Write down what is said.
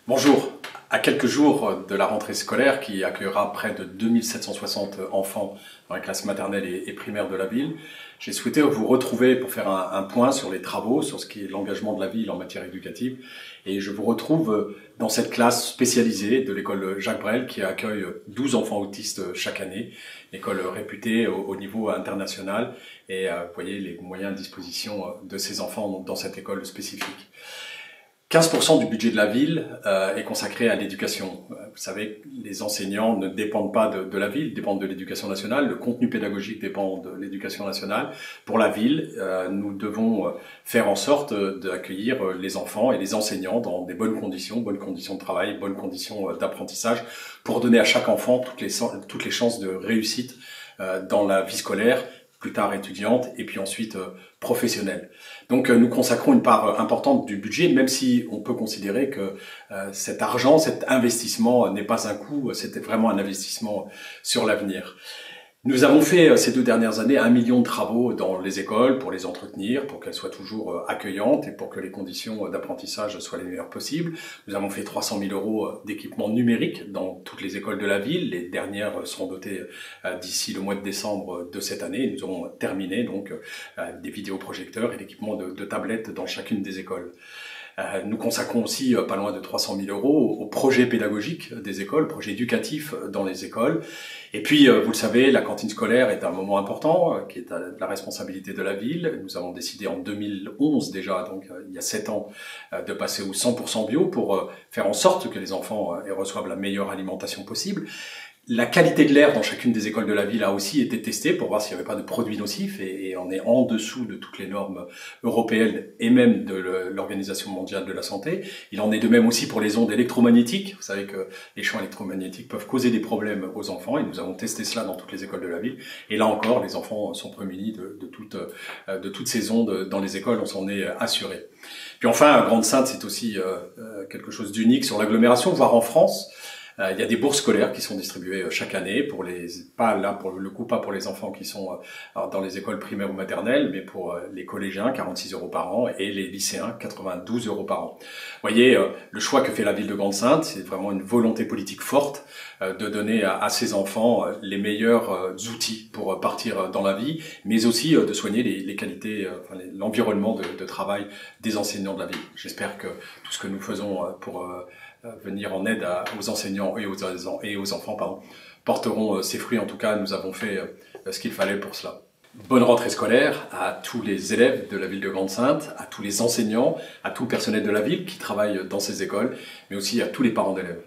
Bonjour. À quelques jours de la rentrée scolaire qui accueillera près de 2760 enfants dans les classes maternelles et primaires de la ville, j'ai souhaité vous retrouver pour faire un point sur les travaux, sur ce qui est l'engagement de la ville en matière éducative. Et je vous retrouve dans cette classe spécialisée de l'école Jacques Brel qui accueille 12 enfants autistes chaque année, école réputée au niveau international. Et vous voyez les moyens à disposition de ces enfants dans cette école spécifique. 15% du budget de la ville est consacré à l'éducation. Vous savez, les enseignants ne dépendent pas de la ville, ils dépendent de l'éducation nationale. Le contenu pédagogique dépend de l'éducation nationale. Pour la ville, nous devons faire en sorte d'accueillir les enfants et les enseignants dans des bonnes conditions de travail, bonnes conditions d'apprentissage, pour donner à chaque enfant toutes les chances de réussite dans la vie scolaire, plus tard étudiante et puis ensuite professionnelle. Donc nous consacrons une part importante du budget, même si on peut considérer que cet argent, cet investissement n'est pas un coût, c'était vraiment un investissement sur l'avenir. Nous avons fait ces 2 dernières années 1 million de travaux dans les écoles pour les entretenir, pour qu'elles soient toujours accueillantes et pour que les conditions d'apprentissage soient les meilleures possibles. Nous avons fait 300 000 € d'équipements numériques dans toutes les écoles de la ville. Les dernières seront dotées d'ici le mois de décembre de cette année. Nous aurons terminé donc des vidéoprojecteurs et l'équipement de tablettes dans chacune des écoles. Nous consacrons aussi pas loin de 300 000 € aux projets pédagogiques des écoles, projets éducatifs dans les écoles. Et puis, vous le savez, la cantine scolaire est un moment important, qui est à la responsabilité de la ville. Nous avons décidé en 2011 déjà, donc il y a 7 ans, de passer au 100% bio pour faire en sorte que les enfants reçoivent la meilleure alimentation possible. La qualité de l'air dans chacune des écoles de la ville a aussi été testée pour voir s'il n'y avait pas de produits nocifs et on est en dessous de toutes les normes européennes et même de l'Organisation mondiale de la santé. Il en est de même aussi pour les ondes électromagnétiques. Vous savez que les champs électromagnétiques peuvent causer des problèmes aux enfants et nous avons testé cela dans toutes les écoles de la ville. Et là encore, les enfants sont prémunis de toutes ces ondes dans les écoles, on s'en est assuré. Puis enfin, à Grande-Synthe, c'est aussi quelque chose d'unique sur l'agglomération, voire en France. Il y a des bourses scolaires qui sont distribuées chaque année pour pas pour les enfants qui sont dans les écoles primaires ou maternelles, mais pour les collégiens, 46 € par an, et les lycéens, 92 € par an. Vous voyez, le choix que fait la ville de Grande-Synthe, c'est vraiment une volonté politique forte de donner à ces enfants les meilleurs outils pour partir dans la vie, mais aussi de soigner les qualités, l'environnement de travail des enseignants de la ville. J'espère que tout ce que nous faisons pour venir en aide aux enseignants et aux enfants, porteront ses fruits. En tout cas, nous avons fait ce qu'il fallait pour cela. Bonne rentrée scolaire à tous les élèves de la ville de Grande-Synthe, à tous les enseignants, à tout le personnel de la ville qui travaille dans ces écoles, mais aussi à tous les parents d'élèves.